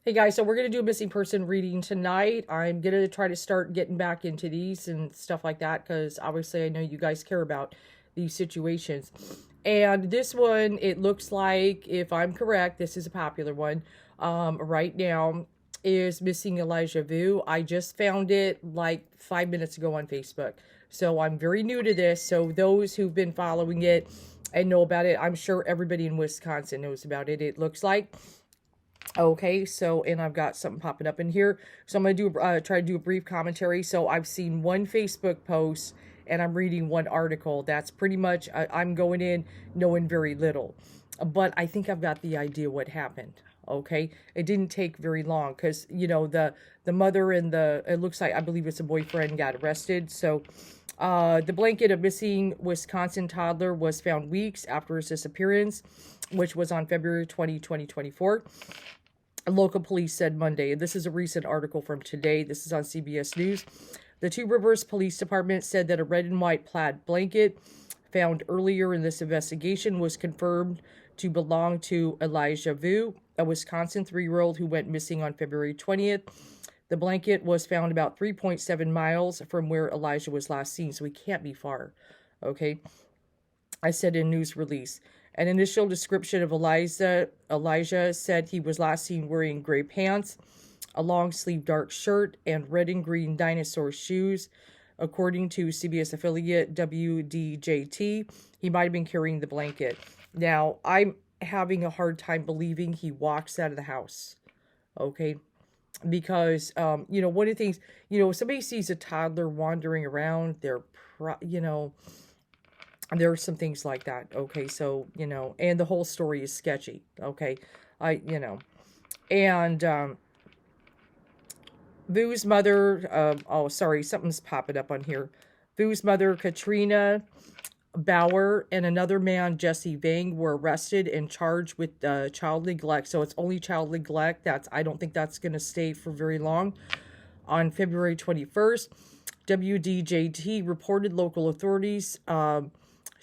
Hey guys, so we're going to do a missing person reading tonight. I'm going to try to start getting back into these and stuff like that because obviously I know you guys care about these situations. And this one, it looks like, if I'm correct, this is a popular one right now, is missing Elijah Vu. I just found it like 5 minutes ago on Facebook. So I'm very new to this. So those who've been following it and know about it, I'm sure everybody in Wisconsin knows about it, it looks like. Okay, so, and I've got something popping up in here. So I'm going to do try to do a brief commentary. So I've seen one Facebook post and I'm reading one article. That's pretty much, I'm going in knowing very little. But I think I've got the idea what happened. Okay, it didn't take very long because, you know, the mother and it looks like, I believe it's a boyfriend, got arrested. So the blanket of missing Wisconsin toddler was found weeks after his disappearance, which was on February 2024. Local police said Monday. This is a recent article from today. This is on CBS News. The Two Rivers Police Department said that a red and white plaid blanket found earlier in this investigation was confirmed to belong to Elijah Vu, a Wisconsin 3-year-old who went missing on February 20th. The blanket was found about 3.7 miles from where Elijah was last seen, so he can't be far. Okay, I said in news release. An initial description of Elijah said he was last seen wearing gray pants, a long-sleeved dark shirt, and red and green dinosaur shoes. According to CBS affiliate WDJT, he might have been carrying the blanket. Now, I'm having a hard time believing he walks out of the house, okay? Because, you know, one of the things, you know, if somebody sees a toddler wandering around, you know, there are some things like that. Okay, so, you know, and the whole story is sketchy. Okay, you know, and Vu's mother, oh, sorry, something's popping up on here. Vu's mother, Katrina Bauer, and another man, Jesse Vang, were arrested and charged with child neglect. So it's only child neglect. I don't think that's going to stay for very long. On February 21st, WDJT reported local authorities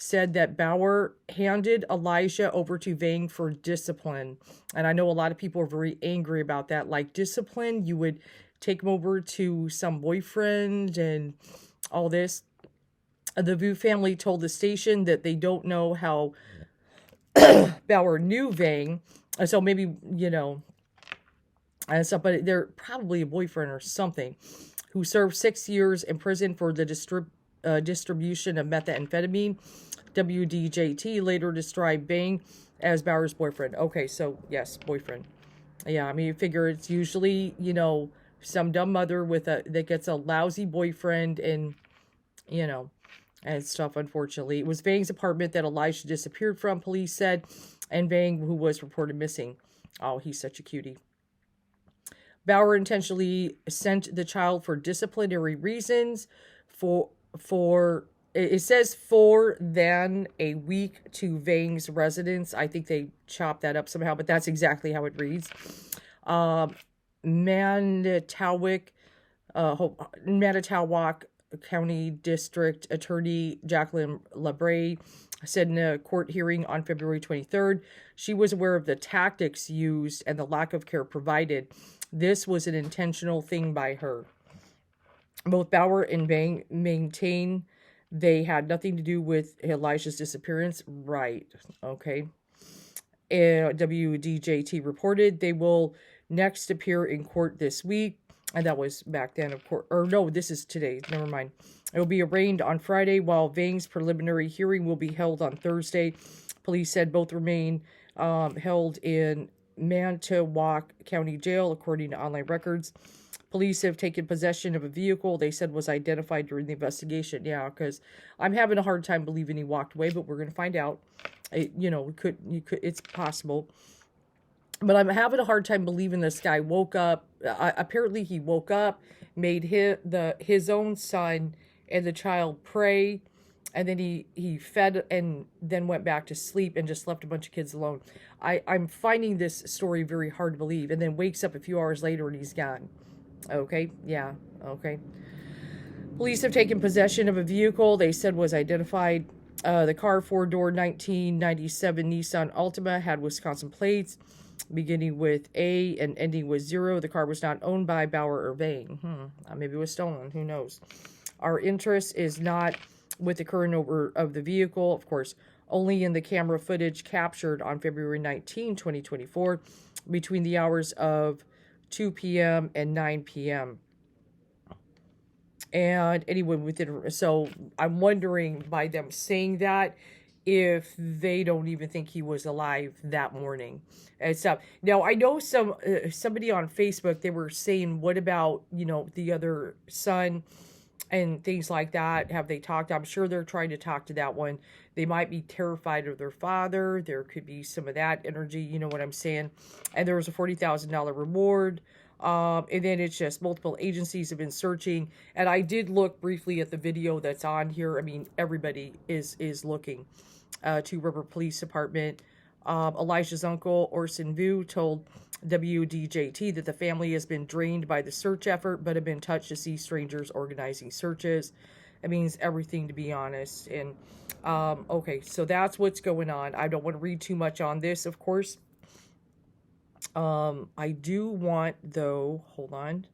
said that Bauer handed Elijah over to Vang for discipline. And I know a lot of people are very angry about that. Like, discipline, you would take him over to some boyfriend and all this. The Vu family told the station that they don't know how Bauer knew Vang. So maybe, you know, and stuff, but they're probably a boyfriend or something, who served 6 years in prison for the distribution of methamphetamine. WDJT later described Vang as Bauer's boyfriend. Okay, so yes, boyfriend. Yeah, I mean, you figure it's usually, you know, some dumb mother that gets a lousy boyfriend and, you know, and stuff, unfortunately. It was Vang's apartment that Elijah disappeared from, police said, and Vang, who was reported missing. Oh, he's such a cutie. Bauer intentionally sent the child for disciplinary reasons it says for then a week to Vang's residence. I think they chopped that up somehow, but that's exactly how it reads. Manitowoc County District Attorney Jacqueline LeBray said in a court hearing on February 23rd, she was aware of the tactics used and the lack of care provided. This was an intentional thing by her. Both Bauer and Vang maintain they had nothing to do with Elijah's disappearance. Right. Okay. WDJT reported they will next appear in court this week. And that was back then, of course. Or no, this is today. Never mind. It will be arraigned on Friday, while Vang's preliminary hearing will be held on Thursday. Police said both remain held in Manitowoc County Jail, according to online records. Police have taken possession of a vehicle they said was identified during the investigation. Yeah, because I'm having a hard time believing he walked away, but we're going to find out. You know, it's possible. But I'm having a hard time believing this guy woke up. Apparently he woke up, made his own son and the child pray, and then he fed and then went back to sleep and just left a bunch of kids alone. I'm finding this story very hard to believe, and then wakes up a few hours later and he's gone. Okay, yeah, okay. Police have taken possession of a vehicle they said was identified. The car, 4-door 1997 Nissan Altima, had Wisconsin plates. beginning with A and ending with 0. The car was not owned by Bauer or Vane. Maybe it was stolen. Who knows? Our interest is not with the current owner of the vehicle, of course, only in the camera footage captured on February 19, 2024, between the hours of 2 p.m. and 9 p.m. And anyone within, so I'm wondering by them saying that if they don't even think he was alive that morning and stuff. Now, I know somebody on Facebook, they were saying, what about, you know, the other son and things like that? Have they talked? I'm sure they're trying to talk to that one. They might be terrified of their father. There could be some of that energy, you know what I'm saying? And there was a $40,000 reward. And then it's just multiple agencies have been searching. And I did look briefly at the video that's on here. I mean, everybody is looking. Two River Police Department. Elijah's uncle, Orson Vu, told WDJT that the family has been drained by the search effort, but have been touched to see strangers organizing searches. It means everything, to be honest. And, okay, so that's what's going on. I don't want to read too much on this, of course. I do want, though, hold on.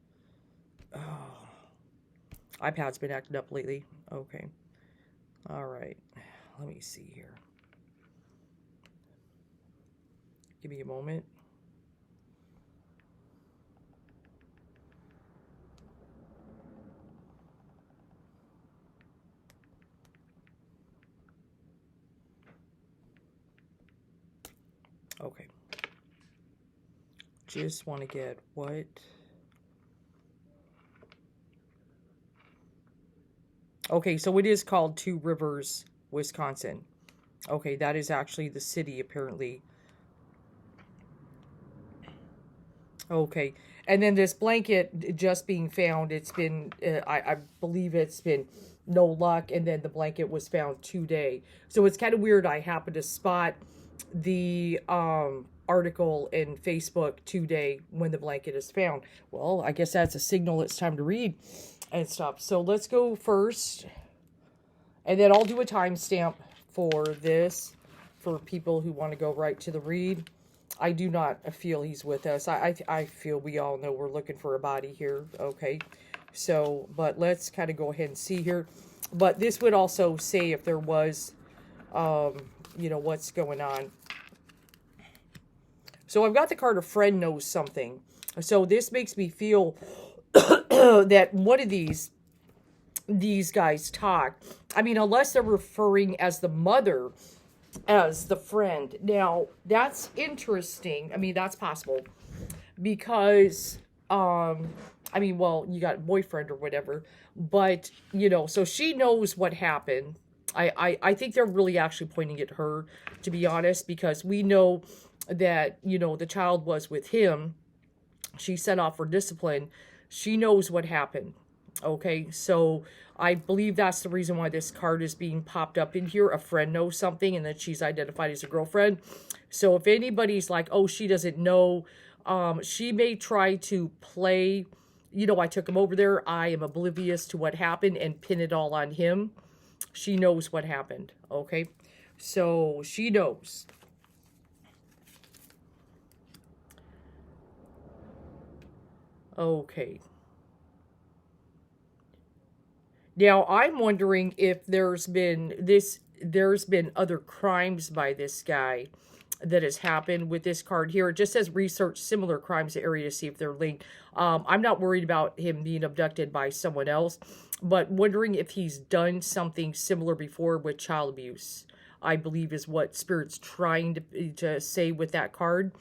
Oh, iPad's been acting up lately. Okay. All right. Let me see here. Give me a moment. Okay. Just want to get what... Okay, so it is called Two Rivers, Wisconsin. Okay, that is actually the city, apparently. Okay, and then this blanket just being found, it's been, I believe it's been no luck, and then the blanket was found today. So it's kind of weird. I happened to spot the article in Facebook today when the blanket is found. Well, I guess that's a signal it's time to read and stuff. So let's go first, and then I'll do a timestamp for this for people who want to go right to the read. I do not feel he's with us. I feel we all know we're looking for a body here. Okay. So, but let's kind of go ahead and see here. But this would also say if there was, you know, what's going on. So I've got the card, a friend knows something. So this makes me feel that one of these guys talk. I mean, unless they're referring as the mother as the friend. Now, that's interesting. I mean, that's possible. Because, I mean, well, you got a boyfriend or whatever. But, you know, so she knows what happened. I think they're really actually pointing at her, to be honest. Because we know that, you know, the child was with him. She sent off for discipline. She knows what happened. Okay, so I believe that's the reason why this card is being popped up in here. A friend knows something, and that she's identified as a girlfriend. So if anybody's like, oh, she doesn't know, she may try to play, you know, I took him over there, I am oblivious to what happened, and pin it all on him. She knows what happened, okay? So she knows. Okay. Now, I'm wondering if there's been other crimes by this guy that has happened with this card here. It just says research similar crimes to area to see if they're linked. I'm not worried about him being abducted by someone else, but wondering if he's done something similar before with child abuse, I believe is what Spirit's trying to say with that card.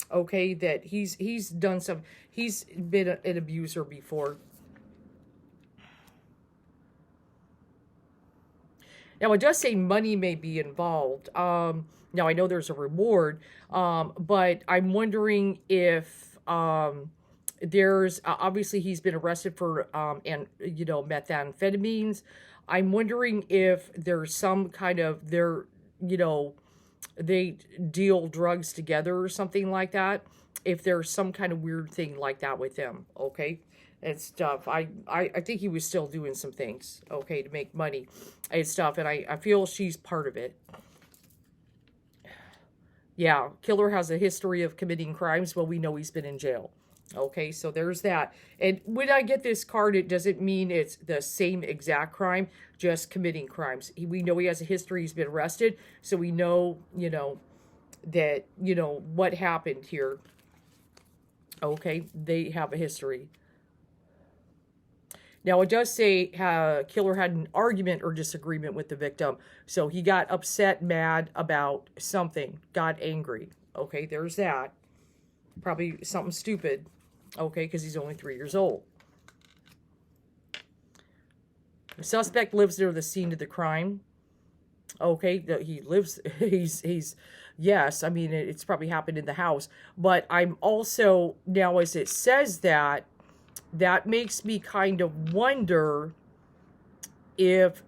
Okay, that he's been an abuser before. Now, it does say money may be involved. Now, I know there's a reward, but I'm wondering if there's... obviously, he's been arrested for, you know, methamphetamines. I'm wondering if there's some kind of... you know, they deal drugs together or something like that. If there's some kind of weird thing like that with him, okay? And stuff. I think he was still doing some things, okay, to make money and stuff. And I feel she's part of it. Yeah, killer has a history of committing crimes. Well, we know he's been in jail. Okay, so there's that. And when I get this card, it doesn't mean it's the same exact crime, just committing crimes. We know he has a history. He's been arrested. So we know, that, what happened here. Okay, they have a history. Now, it does say killer had an argument or disagreement with the victim. So he got upset, mad about something, got angry. Okay, there's that. Probably something stupid. Okay, because he's only 3 years old. The suspect lives near the scene of the crime. Okay, he lives, yes, I mean, it's probably happened in the house. But I'm also, now as it says that makes me kind of wonder if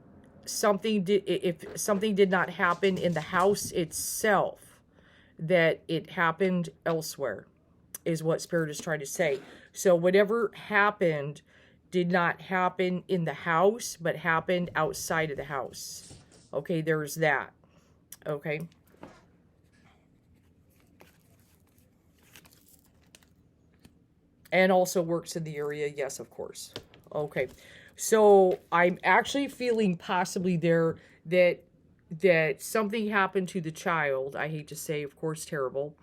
something did not happen in the house itself, that it happened elsewhere, is what Spirit is trying to say. So whatever happened did not happen in the house, but happened outside of the house. Okay, there's that. Okay. And also works in the area, yes, of course. Okay. So I'm actually feeling possibly there that something happened to the child. I hate to say, of course, terrible.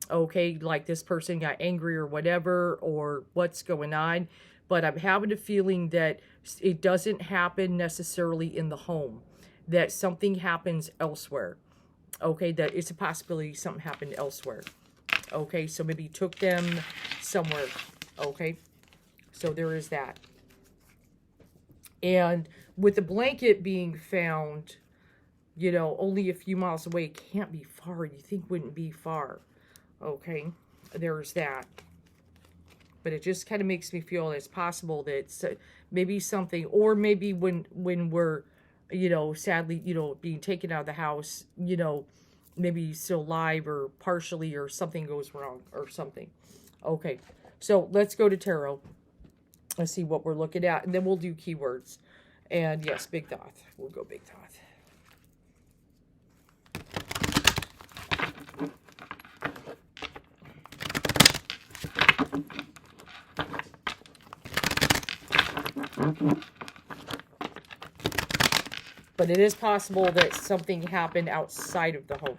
Okay, like this person got angry or whatever, or what's going on. But I'm having a feeling that it doesn't happen necessarily in the home, that something happens elsewhere. Okay, that it's a possibility something happened elsewhere. Okay, so maybe took them somewhere. Okay, so there is that. And with the blanket being found, only a few miles away, it can't be far. You think wouldn't be far. Okay, there's that. But it just kind of makes me feel it's possible that maybe something, or maybe when we're, sadly, being taken out of the house, maybe still alive or partially, or something goes wrong or something. Okay, so let's go to tarot. Let's see what we're looking at, and then we'll do keywords. And yes, Big Thoth. We'll go Big Thoth. But it is possible that something happened outside of the home.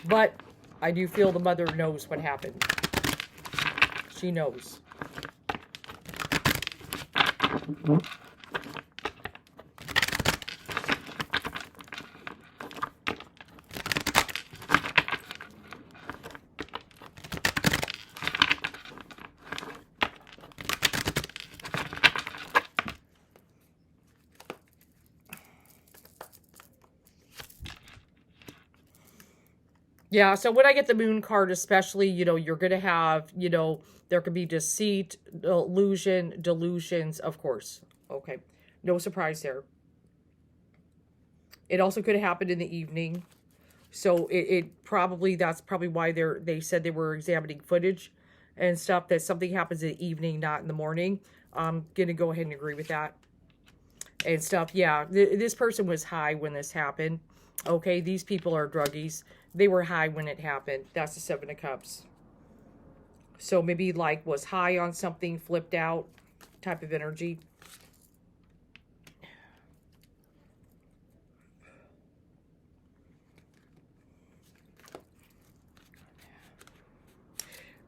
But I do feel the mother knows what happened. She knows. Yeah, so when I get the moon card, especially, you're going to have, there could be deceit, illusion, delusions, of course. Okay, no surprise there. It also could have happened in the evening. So that's probably why they said they were examining footage and stuff, that something happens in the evening, not in the morning. I'm going to go ahead and agree with that and stuff. Yeah, this person was high when this happened. Okay, these people are druggies. They were high when it happened. That's the Seven of Cups. So maybe was high on something, flipped out type of energy.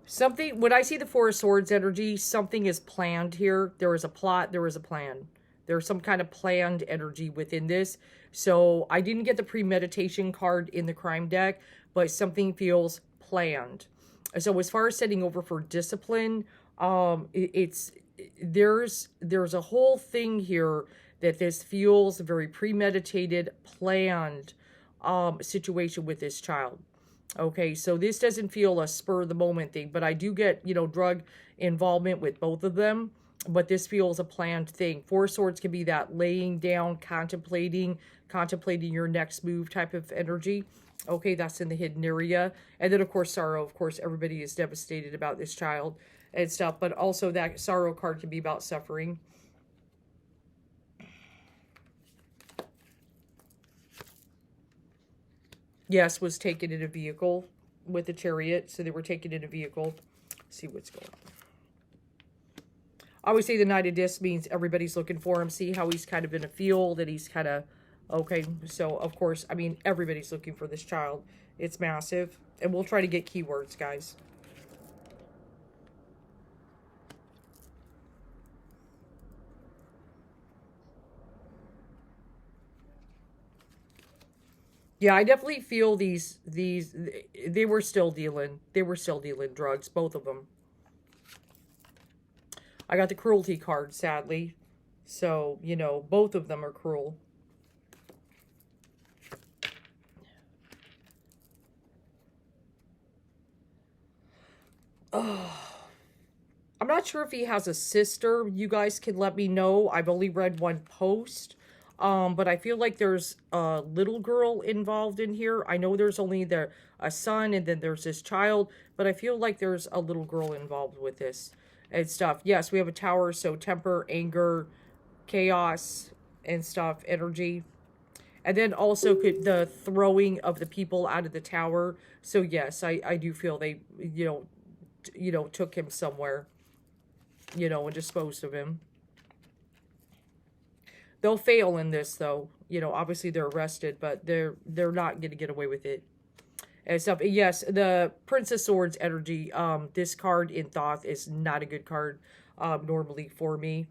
Something, when I see the Four of Swords energy, something is planned here. There is a plot, there is a plan. There's some kind of planned energy within this. So I didn't get the premeditation card in the crime deck, but something feels planned. So as far as setting over for discipline, there's a whole thing here that this feels a very premeditated, planned situation with this child. Okay, so this doesn't feel a spur of the moment thing, but I do get, drug involvement with both of them. But this feels a planned thing. Four of Swords can be that laying down, contemplating your next move type of energy. Okay, that's in the hidden area. And then, of course, sorrow. Of course, everybody is devastated about this child. and stuff. But also that sorrow card can be about suffering. Yes, was taken in a vehicle with a chariot. So they were taken in a vehicle. Let's see what's going on. I always say the Knight of Discs means everybody's looking for him. See how he's kind of in a field and he's kind of, okay. So, of course, I mean, everybody's looking for this child. It's massive. And we'll try to get keywords, guys. Yeah, I definitely feel these, they were still dealing drugs, both of them. I got the cruelty card, sadly. So, you know, both of them are cruel. Oh, I'm not sure if he has a sister. You guys can let me know. I've only read one post. But I feel like there's a little girl involved in here. I know there's only a son and then there's this child, but I feel like there's a little girl involved with this and stuff. Yes, we have a tower, so temper, anger, chaos, and stuff, energy. And then also the throwing of the people out of the tower. So yes, I do feel they, took him somewhere, and disposed of him. They'll fail in this, though. Obviously they're arrested, but they're not going to get away with it. And stuff. Yes, the Princess Swords energy, this card in Thoth is not a good card normally for me.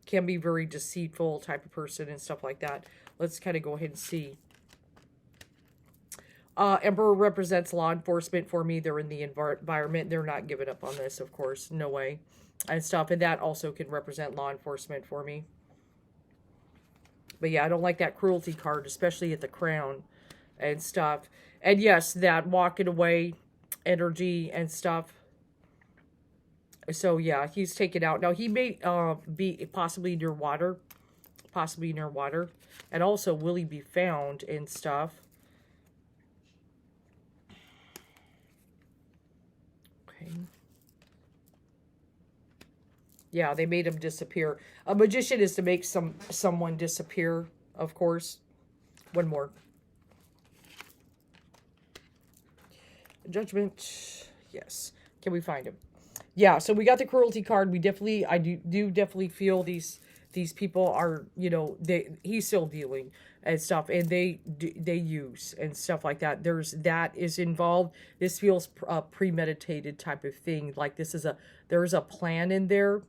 Can be very deceitful type of person and stuff like that. Let's kind of go ahead and see. Emperor represents law enforcement for me. They're in the environment. They're not giving up on this, of course. No way. And stuff. And that also can represent law enforcement for me. But yeah, I don't like that cruelty card, especially at the crown and stuff. And yes, that walking away energy and stuff. So yeah, he's taken out. Now he may be possibly near water. Possibly near water. And also, will he be found and stuff? Okay. Yeah, they made him disappear. A magician is to make someone disappear, of course. One more. Judgment. Yes. Can we find him? Yeah, so we got the cruelty card. I do definitely feel these people are, he's still dealing and stuff, and they use and stuff like that. That is involved. This feels a premeditated type of thing. Like there's a plan in there.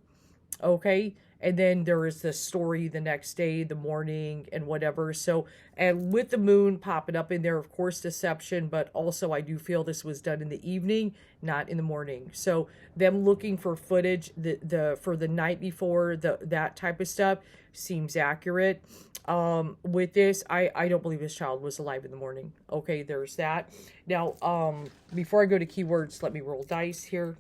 Okay, and then there is the story the next day, the morning, and whatever. So, and with the moon popping up in there, of course, deception, but also I do feel this was done in the evening, not in the morning. So, them looking for footage for the night before, that type of stuff seems accurate. With this, I don't believe this child was alive in the morning. Okay, there's that. Now, before I go to keywords, let me roll dice here.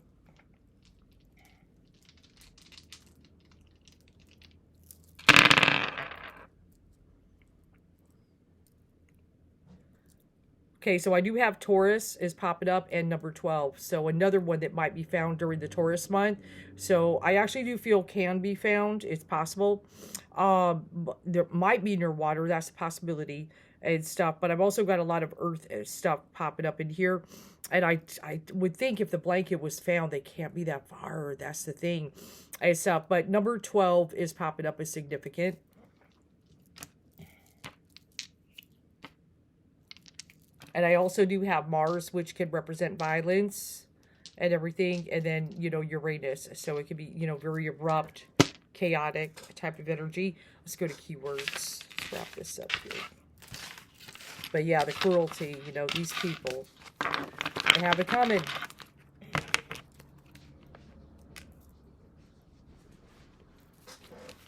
Okay, so I do have Taurus is popping up and number 12. So another one that might be found during the Taurus month. So I actually do feel can be found. It's possible. There might be near water. That's a possibility and stuff. But I've also got a lot of earth stuff popping up in here. And I would think if the blanket was found, they can't be that far. That's the thing and stuff. But number 12 is popping up as significant. And I also do have Mars, which can represent violence and everything. And then, Uranus. So it can be, very abrupt, chaotic type of energy. Let's go to keywords. Let's wrap this up here. But yeah, the cruelty, these people, they have it coming.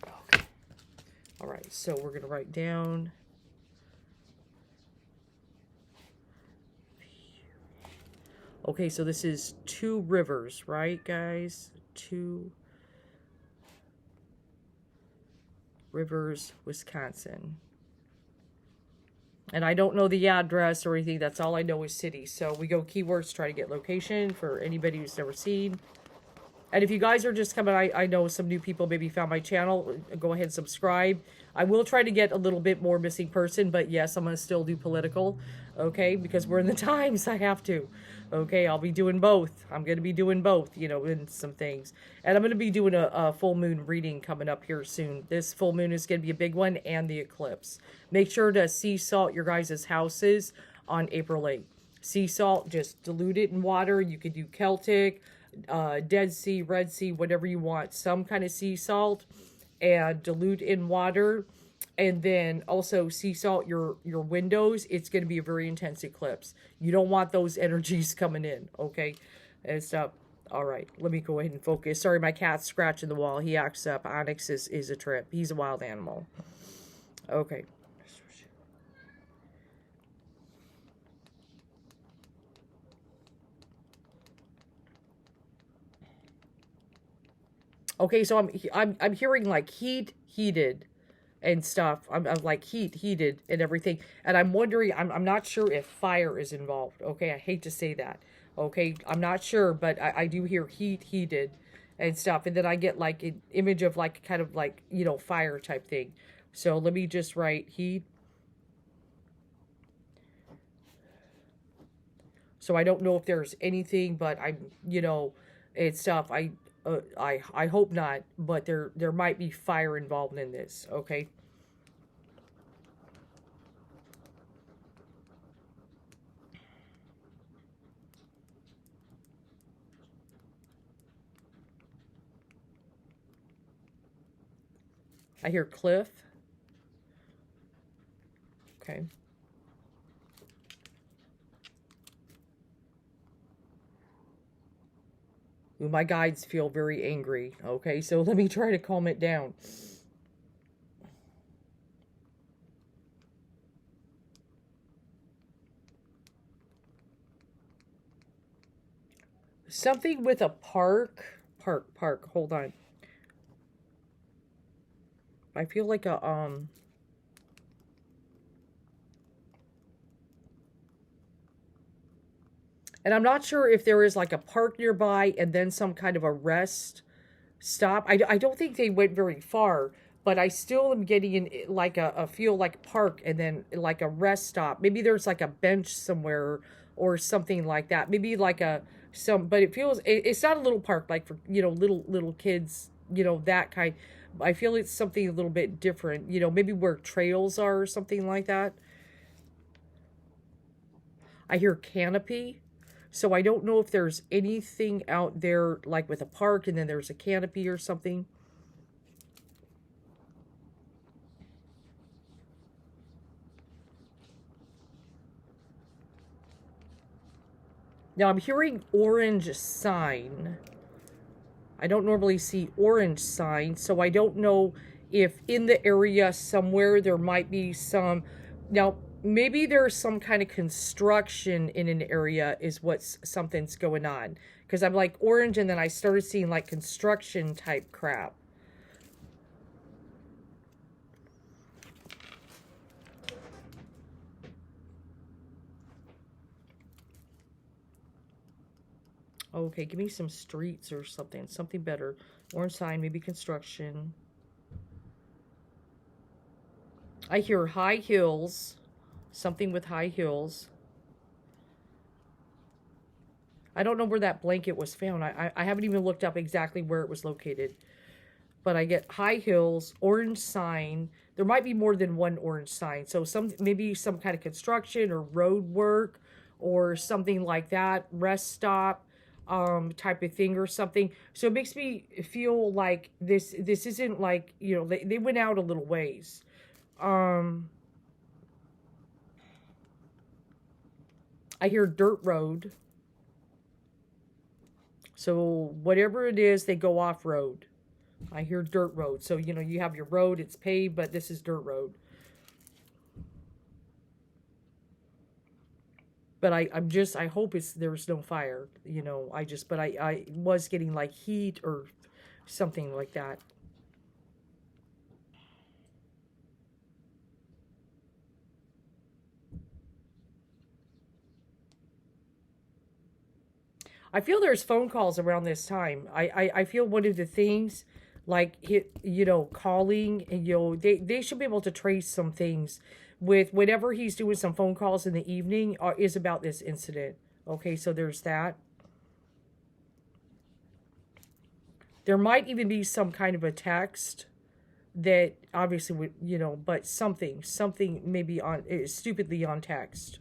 Okay. All right, so we're going to write down... Okay, so this is 2 Rivers, right, guys? 2 Rivers, Wisconsin. And I don't know the address or anything. That's all I know is city. So we go keywords, try to get location for anybody who's never seen. And if you guys are just coming, I know some new people maybe found my channel. Go ahead and subscribe. I will try to get a little bit more missing person, but yes, I'm going to still do political, okay? Because we're in the times, I have to. Okay, I'll be doing both. I'm going to be doing both, you know, in some things. And I'm going to be doing a full moon reading coming up here soon. This full moon is going to be a big one, and the eclipse. Make sure to sea salt your guys' houses on April 8th. Sea salt, just dilute it in water. You could do Celtic, Dead Sea, Red Sea, whatever you want. Some kind of sea salt, and dilute in water. And then also sea salt your windows. It's going to be a very intense eclipse. You don't want those energies coming in, okay? And stuff. All right, let me go ahead and focus. Sorry, my cat's scratching the wall. He acts up. Onyx is a trip. He's a wild animal. Okay. Okay, so I'm hearing like heated and stuff. I'm like heated and everything. And I'm wondering, I'm not sure if fire is involved. Okay, I hate to say that. Okay, I'm not sure, but I do hear heated and stuff. And then I get like an image of like kind of like, you know, fire type thing. So let me just write heat. So I don't know if there's anything, but I'm, you know, it's stuff. I hope not, but there might be fire involved in this. Okay. I hear cliff. Okay. Ooh, my guides feel very angry. Okay, so let me try to calm it down. Something with a park. Park. Hold on. I feel like a, and I'm not sure if there is like a park nearby and then some kind of a rest stop. I don't think they went very far, but I still am getting in like a feel like park and then like a rest stop. Maybe there's like a bench somewhere or something like that. Maybe like but it feels, it's not a little park like for, you know, little kids, you know, that kind. I feel it's something a little bit different, you know, maybe where trails are or something like that. I hear canopy. So I don't know if there's anything out there like with a park and then there's a canopy or something. Now I'm hearing orange sign. I don't normally see orange sign, so I don't know if in the area somewhere there might be some. Now, maybe there's some kind of construction in an area is what's something's going on. Because I'm like orange and then I started seeing like construction type crap. Okay, give me some streets or something. Something better. Orange sign, maybe construction. I hear high hills. Something with high hills. I don't know where that blanket was found. I haven't even looked up exactly where it was located. But I get high hills, orange sign. There might be more than one orange sign. So maybe some kind of construction or road work or something like that. Rest stop type of thing or something. So it makes me feel like this isn't like, you know, they went out a little ways. I hear dirt road. So whatever it is, they go off road. I hear dirt road. So, you know, you have your road, it's paved, but this is dirt road. But I hope there's no fire, you know. But I was getting like heat or something like that. I feel there's phone calls around this time. I feel one of the things, like, calling, and, they should be able to trace some things with whenever he's doing some phone calls in the evening, is about this incident. Okay, so there's that. There might even be some kind of a text that obviously would, but something maybe stupidly on text.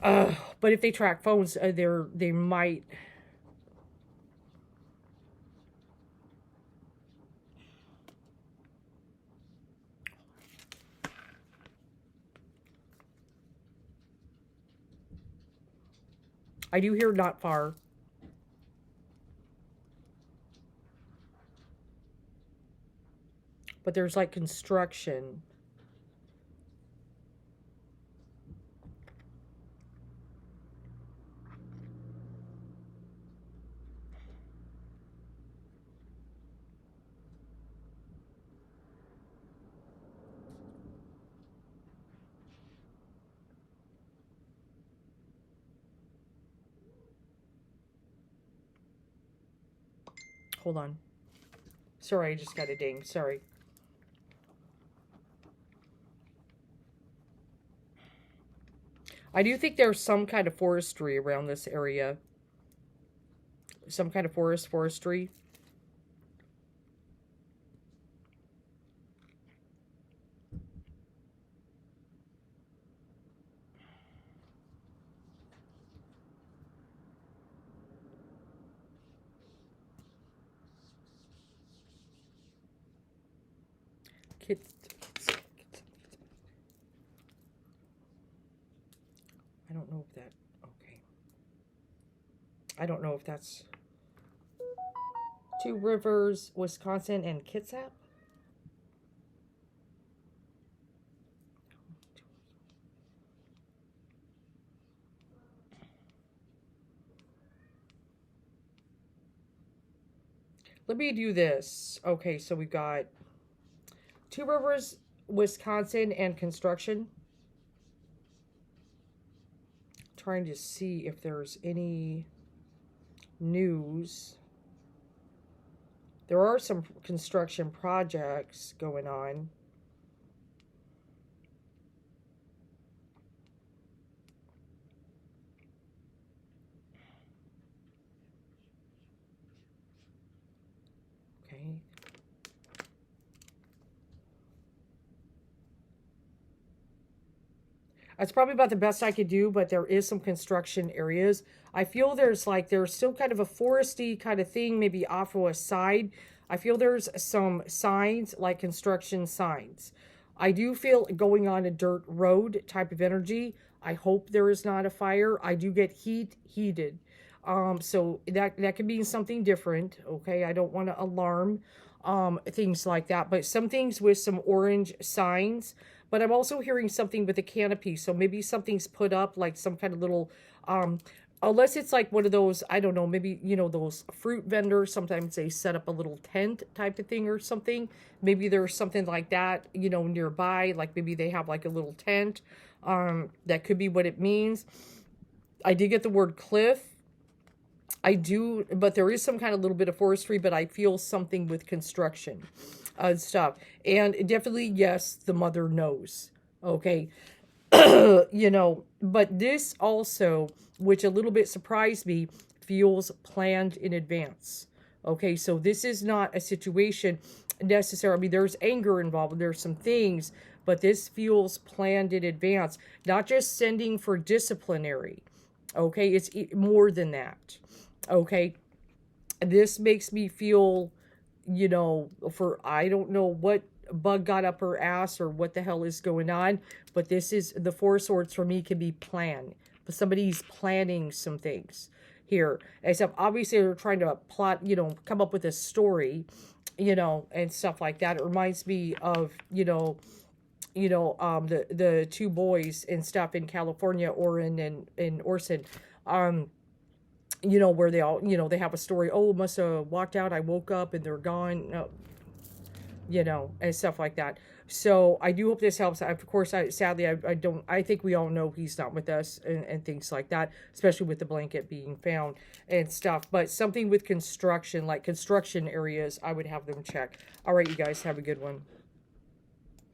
But if they track phones, they might. I do hear not far. But there's like construction. Hold on. Sorry, I just got a ding. Sorry. I do think there's some kind of forestry around this area. Some kind of forestry. I don't know if that, okay. I don't know if that's Two Rivers, Wisconsin, and Kitsap. Let me do this. Okay, so we've got Two Rivers, Wisconsin, and construction. Trying to see if there's any news. There are some construction projects going on. Okay. That's probably about the best I could do, but there is some construction areas. I feel there's still kind of a foresty kind of thing, maybe off to a side. I feel there's some signs, like construction signs. I do feel going on a dirt road type of energy. I hope there is not a fire. I do get heated. So that could mean something different. Okay, I don't want to alarm things like that, but some things with some orange signs. But I'm also hearing something with a canopy, so maybe something's put up, like some kind of little, unless it's like one of those, I don't know, maybe, those fruit vendors, sometimes they set up a little tent type of thing or something. Maybe there's something like that, nearby, like maybe they have like a little tent. That could be what it means. I did get the word cliff. I do, but there is some kind of little bit of forestry, but I feel something with construction stuff. And definitely, yes, the mother knows. Okay. But this also, which a little bit surprised me, feels planned in advance. Okay, so this is not a situation necessarily. I mean, there's anger involved, there's some things, but this feels planned in advance. Not just sending for disciplinary. Okay, it's more than that. Okay, this makes me feel, for I don't know what bug got up her ass or what the hell is going on, but this is the Four of Swords for me can be planned. But somebody's planning some things here. Except obviously they're trying to plot, come up with a story, and stuff like that. It reminds me of, the two boys and stuff in California, Oren and Orson. Where they all, they have a story. Oh, must have walked out. I woke up and they're gone. And stuff like that. So I do hope this helps. Of course, sadly, I think we all know he's not with us and things like that, especially with the blanket being found and stuff. But something with construction, like construction areas, I would have them check. All right, you guys, have a good one.